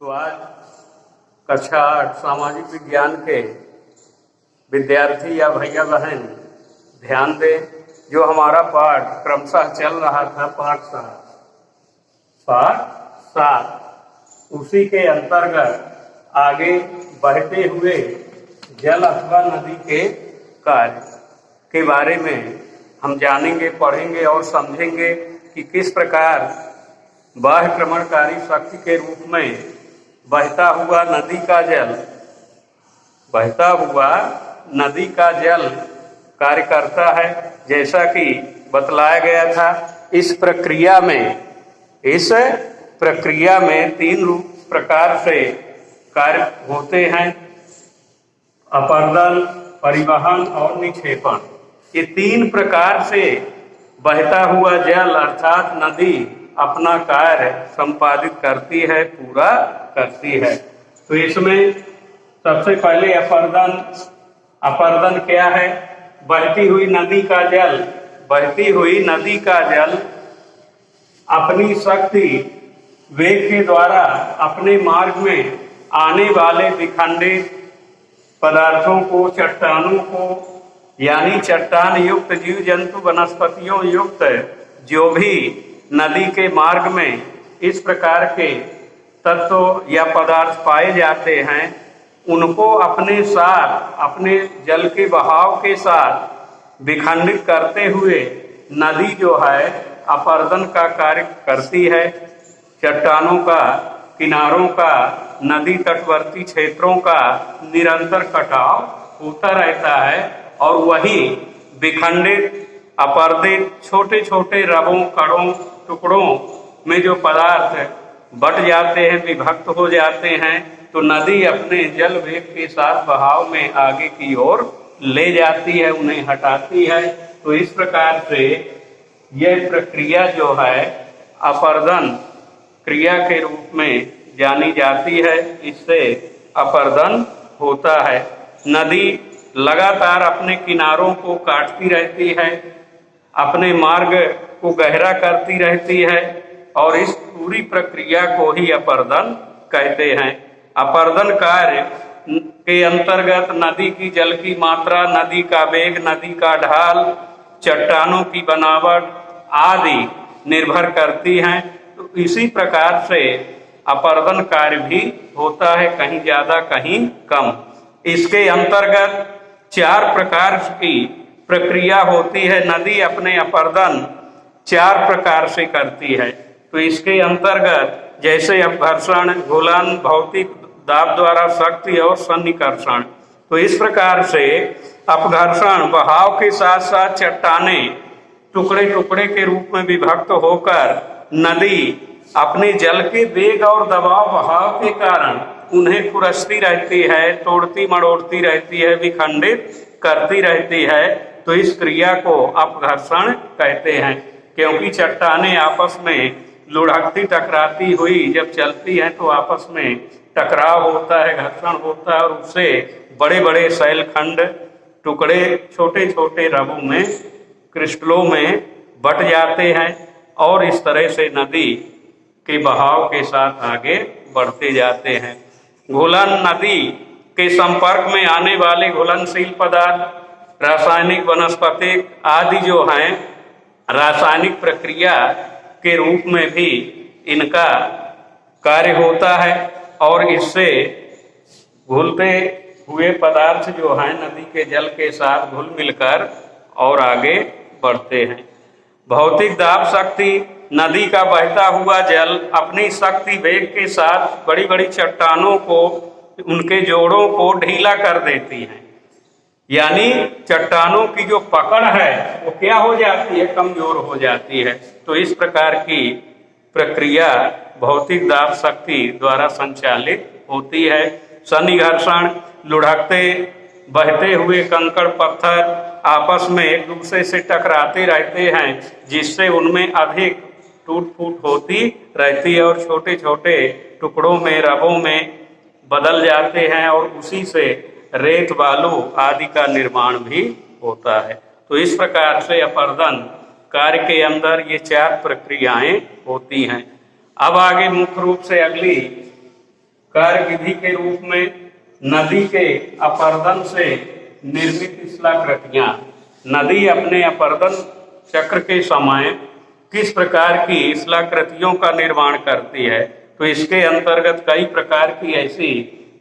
तो आज कक्षा 8 सामाजिक विज्ञान के विद्यार्थी या भैया बहन ध्यान दें। जो हमारा पाठ क्रमशः चल रहा था पाठ 7 उसी के अंतर्गत आगे बहते हुए जल अथवा नदी के कार्य के बारे में हम जानेंगे, पढ़ेंगे और समझेंगे कि किस प्रकार बाह्य क्रमणकारी शक्ति के रूप में बहता हुआ नदी का जल कार्य करता है। जैसा कि बतलाया गया था, इस प्रक्रिया में 3 प्रकार से कार्य होते हैं: अपर्दन, परिवहन और निक्षेपण। ये 3 प्रकार से बहता हुआ जल अर्थात नदी अपना कार्य संपादित करती है, पूरा करती है। तो इसमें सबसे पहले अपर्दन क्या है? बहती हुई नदी का जल अपनी शक्ति वेग के द्वारा अपने मार्ग में आने वाले विखंडित पदार्थों को, चट्टानों को, यानी चट्टान युक्त जीव जंतु वनस्पतियों युक्त जो भी नदी के मार्ग में इस प्रकार के तत्व या पदार्थ पाए जाते हैं, उनको अपने साथ, अपने जल के बहाव के साथ विखंडित करते हुए नदी जो है अपर्दन का कार्य करती है। चट्टानों का, किनारों का, नदी तटवर्ती क्षेत्रों का निरंतर कटाव होता रहता है और वही विखंडित, अपर्दित छोटे छोटे रबों, कणों, टुकड़ों में जो पदार्थ बट जाते हैं, विभक्त हो जाते हैं, तो नदी अपने जल वेग के साथ बहाव में आगे की ओर ले जाती है, उन्हें हटाती है। तो इस प्रकार से यह प्रक्रिया जो है अपर्दन क्रिया के रूप में जानी जाती है। इससे अपर्दन होता है। नदी लगातार अपने किनारों को काटती रहती है, अपने मार्ग को गहरा करती रहती है और इस पूरी प्रक्रिया को ही अपर्दन कहते हैं। अपर्दन कार्य के अंतर्गत नदी की जल की मात्रा, नदी का वेग, नदी का ढाल, चट्टानों की बनावट आदि निर्भर करती हैं। तो इसी प्रकार से अपर्दन कार्य भी होता है, कहीं ज्यादा कहीं कम। इसके अंतर्गत 4 प्रकार की प्रक्रिया होती है। नदी अपने अपर्दन 4 प्रकार से करती है। तो इसके अंतर्गत जैसे अपघर्षण, घुलन, भौतिक दाब द्वारा शक्ति और सन्निकर्षण। तो इस प्रकार से अपघर्षण बहाव के साथ साथ चट्टानें टुकड़े टुकड़े के रूप में विभक्त होकर नदी अपने जल के वेग और दबाव बहाव के कारण उन्हें कुरसती रहती है, तोड़ती मड़ोड़ती रहती है, विखंडित करती रहती है। तो इस क्रिया को अपघर्षण कहते हैं, क्योंकि चट्टानें आपस में लुढ़कती टकराती हुई जब चलती हैं तो आपस में टकराव होता है, घर्षण होता है और उससे बड़े बड़े शैलखंड, टुकड़े छोटे छोटे रबों में, क्रिस्टलों में बट जाते हैं और इस तरह से नदी के बहाव के साथ आगे बढ़ते जाते हैं। घुलन, नदी के संपर्क में आने वाले घुलनशील पदार्थ, रासायनिक, वनस्पतिक आदि जो हैं, रासायनिक प्रक्रिया के रूप में भी इनका कार्य होता है और इससे घुलते हुए पदार्थ जो हैं नदी के जल के साथ घुल मिलकर और आगे बढ़ते हैं। भौतिक दाब शक्ति, नदी का बहता हुआ जल अपनी शक्ति वेग के साथ बड़ी बड़ी चट्टानों को, उनके जोड़ों को ढीला कर देती है, यानी चट्टानों की जो पकड़ है वो क्या हो जाती है, कमजोर हो जाती है। तो इस प्रकार की प्रक्रिया भौतिक दाब शक्ति द्वारा संचालित होती है। सन्निघर्षण, लुढ़कते बहते हुए कंकड़ पत्थर आपस में एक दूसरे से टकराते रहते हैं, जिससे उनमें अधिक टूट फूट होती रहती है और छोटे छोटे टुकड़ों में, रबों में बदल जाते हैं और उसी से रेत, बालू आदि का निर्माण भी होता है। तो इस प्रकार से अपर्दन कार्य के अंदर ये 4 प्रक्रियाएं होती हैं। अब आगे मुख्य रूप से अगली कार्य विधि के रूप में नदी के अपर्दन से निर्मित शिलाकृतियां, नदी अपने अपर्दन चक्र के समय किस प्रकार की शिलाकृतियों का निर्माण करती है, तो इसके अंतर्गत कई प्रकार की ऐसी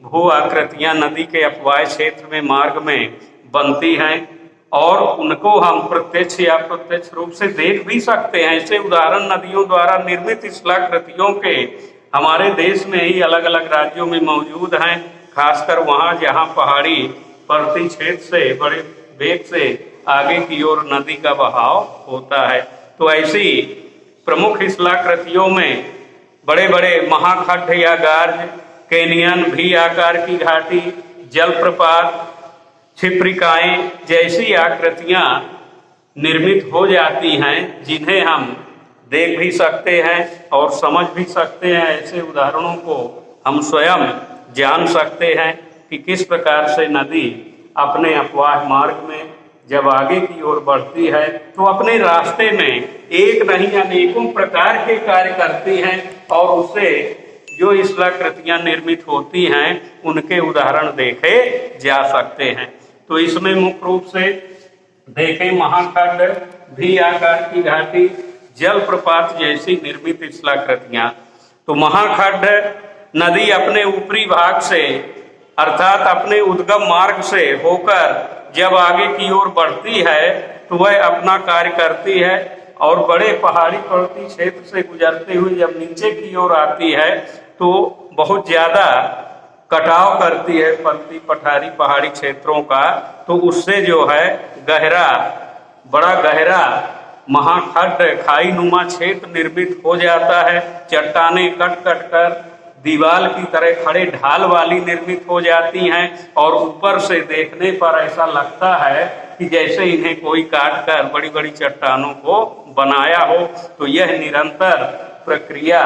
भू आकृतियां नदी के अपवाय क्षेत्र में मार्ग में बनती हैं और उनको हम प्रत्यक्ष या अप्रत्यक्ष रूप से देख भी सकते हैं। ऐसे उदाहरण नदियों द्वारा निर्मित शिलाकृतियों के हमारे देश में ही अलग अलग राज्यों में मौजूद हैं, खासकर वहाँ जहाँ पहाड़ी पर्वतीय क्षेत्र से बड़े वेग से आगे की ओर नदी का बहाव होता है। तो ऐसी प्रमुख शिलाकृतियों में बड़े बड़े महाखड्ड या गार्ज, कैनियन, भी आकार की घाटी, जलप्रपात, क्षिप्रिकाएं जैसी आकृतियां निर्मित हो जाती हैं, जिन्हें हम देख भी सकते हैं और समझ भी सकते हैं। ऐसे उदाहरणों को हम स्वयं जान सकते हैं कि किस प्रकार से नदी अपने अपवाह मार्ग में जब आगे की ओर बढ़ती है तो अपने रास्ते में एक नहीं अनेकों प्रकार के कार्य करती हैं और उससे जो शिलाकृतियां निर्मित होती हैं उनके उदाहरण देखे जा सकते हैं। तो इसमें मुख्य रूप से देखें महाखंड, भी आकार की घाटी, जलप्रपात जैसी निर्मित शिलाकृतियां। तो महाखंड नदी अपने ऊपरी भाग से अर्थात अपने उद्गम मार्ग से होकर जब आगे की ओर बढ़ती है तो वह अपना कार्य करती है और बड़े पहाड़ी पर्वतीय क्षेत्र से गुजरते हुए जब नीचे की ओर आती है तो बहुत ज्यादा कटाव करती है पर्वतीय पठारी पहाड़ी क्षेत्रों का, तो उससे जो है गहरा, बड़ा गहरा महाखंड खाई नुमा क्षेत्र निर्मित हो जाता है। चट्टाने कट कट कर दीवार की तरह खड़े ढाल वाली निर्मित हो जाती हैं और ऊपर से देखने पर ऐसा लगता है कि जैसे इन्हें कोई काट कर बड़ी बड़ी चट्टानों को बनाया हो। तो यह निरंतर प्रक्रिया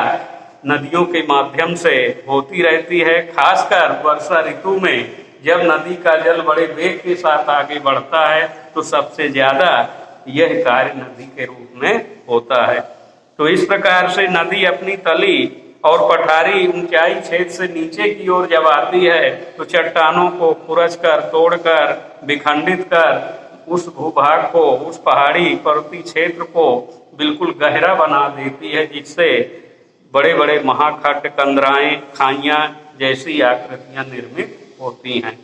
नदियों के माध्यम से होती रहती है। खासकर वर्षा ऋतु में जब नदी का जल बड़े वेग के साथ आगे बढ़ता है तो सबसे ज्यादा यह कार्य नदी के रूप में होता है। तो इस प्रकार से नदी अपनी तली और पठारी ऊंचाई क्षेत्र से नीचे की ओर जब आती है तो चट्टानों को खुरच कर, तोड़कर, विखंडित कर उस भूभाग को, उस पहाड़ी पर्वतीय क्षेत्र को बिल्कुल गहरा बना देती है, जिससे बड़े बड़े महाखंड, कंदराएं, खाइयां जैसी आकृतियां निर्मित होती हैं।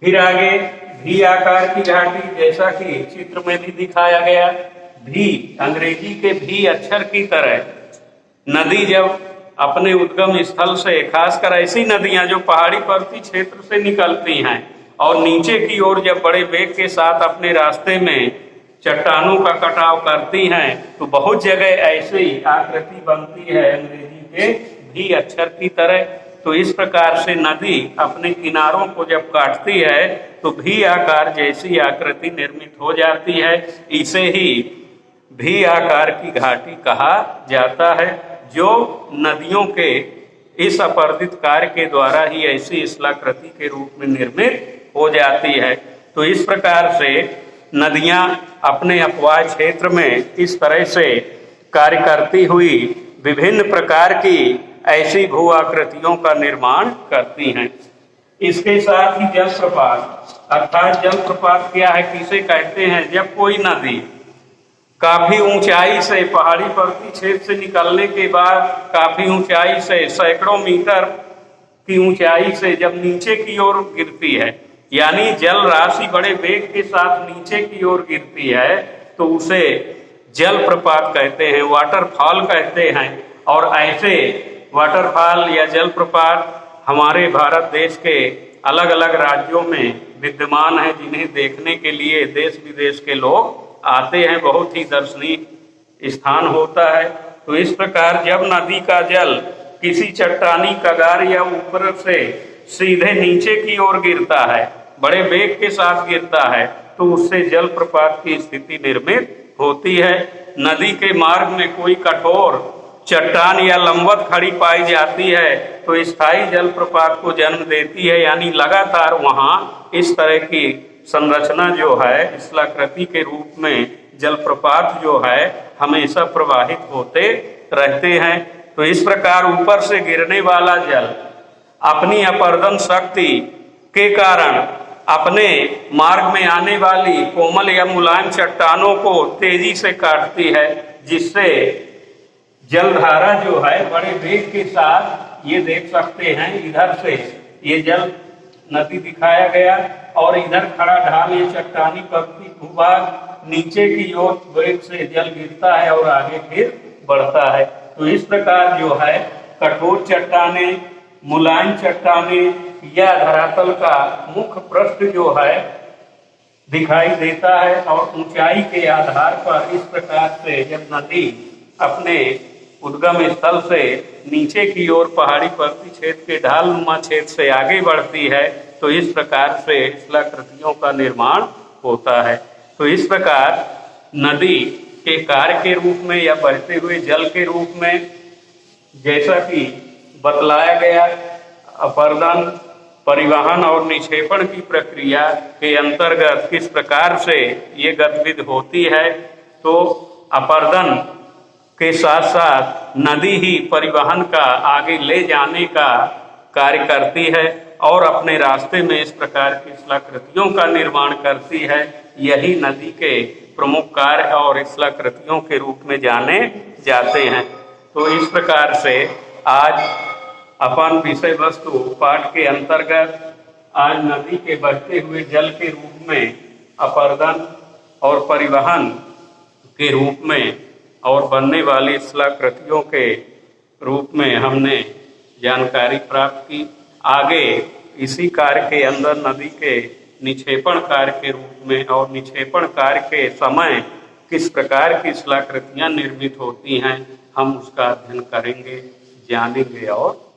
फिर आगे भी आकार की घाटी, जैसा कि चित्र में भी दिखाया गया, भी अंग्रेजी के भी अक्षर की तरह नदी जब अपने उद्गम स्थल से, खासकर ऐसी नदियां जो पहाड़ी पर्वतीय क्षेत्र से निकलती हैं और नीचे की ओर जब बड़े वेग के साथ अपने रास्ते में चट्टानों का कटाव करती हैं तो बहुत जगह ऐसी आकृति बनती है अंग्रेजी के भी अक्षर की तरह। तो इस प्रकार से नदी अपने किनारों को जब काटती है तो भी आकार जैसी आकृति निर्मित हो जाती है। इसे ही भी आकार की घाटी कहा जाता है, जो नदियों के इस अपर्दित कार्य के द्वारा ही ऐसी शिलाकृति के रूप में निर्मित हो जाती है। तो इस प्रकार से नदियां अपने अपवाह क्षेत्र में इस तरह से कार्य करती हुई विभिन्न प्रकार की ऐसी भू आकृतियों का निर्माण करती हैं। इसके साथ ही जलप्रपात, अर्थात जलप्रपात क्या है, किसे कहते हैं? जब कोई नदी काफी ऊंचाई से, पहाड़ी पर्वतीय क्षेत्र से निकलने के बाद काफी ऊंचाई से, सैकड़ों मीटर की ऊंचाई से जब नीचे की ओर गिरती है, यानी जल राशि बड़े वेग के साथ नीचे की ओर गिरती है, तो उसे जलप्रपात कहते हैं, वाटरफॉल कहते हैं। और ऐसे वाटरफॉल या जलप्रपात हमारे भारत देश के अलग अलग राज्यों में विद्यमान है, जिन्हें देखने के लिए देश विदेश के लोग आते हैं। बहुत ही दर्शनीय स्थान होता है। तो इस प्रकार जब नदी का जल किसी चट्टानी कगार या ऊपर से सीधे नीचे की ओर गिरता है, बड़े वेग के साथ गिरता है, तो उससे जलप्रपात की स्थिति निर्मित होती है। नदी के मार्ग में कोई कठोर चट्टान या लंबवत खड़ी पाई जाती है तो स्थायी जलप्रपात को जन्म देती है, यानी लगातार वहां इस तरह की संरचना जो है शिलाकृति के रूप में जलप्रपात जो है हमेशा प्रवाहित होते रहते हैं। तो इस प्रकार ऊपर से गिरने वाला जल अपनी अपर्दन शक्ति के कारण अपने मार्ग में आने वाली कोमल या मुलायम चट्टानों को तेजी से काटती है, जिससे जलधारा जो है बड़े वेग के साथ, ये देख सकते हैं इधर से ये जल नदी दिखाया गया और इधर खड़ा ढाल ये चट्टानी पक्की भूभाग नीचे की ओर वेग से जल गिरता है और आगे फिर बढ़ता है। तो इस प्रकार जो है कठोर चट्टाने, मुलायम चट्टाने या धरातल का मुख्य पृष्ठ जो है दिखाई देता है और ऊंचाई के आधार पर इस प्रकार से जब नदी अपने उद्गम स्थल से नीचे की ओर पहाड़ी पर्वतीय क्षेत्र के ढालनुमा क्षेत्र से आगे बढ़ती है, तो इस प्रकार से शिलाकृतियों का निर्माण होता है। तो इस प्रकार नदी के कार्य के रूप में या बहते हुए जल के रूप में, जैसा कि बतलाया गया, अपर्दन, परिवहन और निक्षेपण की प्रक्रिया के अंतर्गत किस प्रकार से ये गतिविधि होती है, तो अपर्दन के साथ साथ नदी ही परिवहन का आगे ले जाने का कार्य करती है और अपने रास्ते में इस प्रकार की शिलाकृतियों का निर्माण करती है। यही नदी के प्रमुख कार्य और शिलाकृतियों के रूप में जाने जाते हैं। तो इस प्रकार से आज अपन विषय वस्तु पाठ के अंतर्गत आज नदी के बहते हुए जल के रूप में, अपर्दन और परिवहन के रूप में और बनने वाली शिलाकृतियों के रूप में हमने जानकारी प्राप्त की। आगे इसी कार्य के अंदर नदी के निक्षेपण कार्य के रूप में और निक्षेपण कार्य के समय किस प्रकार की शिलाकृतियां निर्मित होती हैं, हम उसका अध्ययन करेंगे, जानेंगे और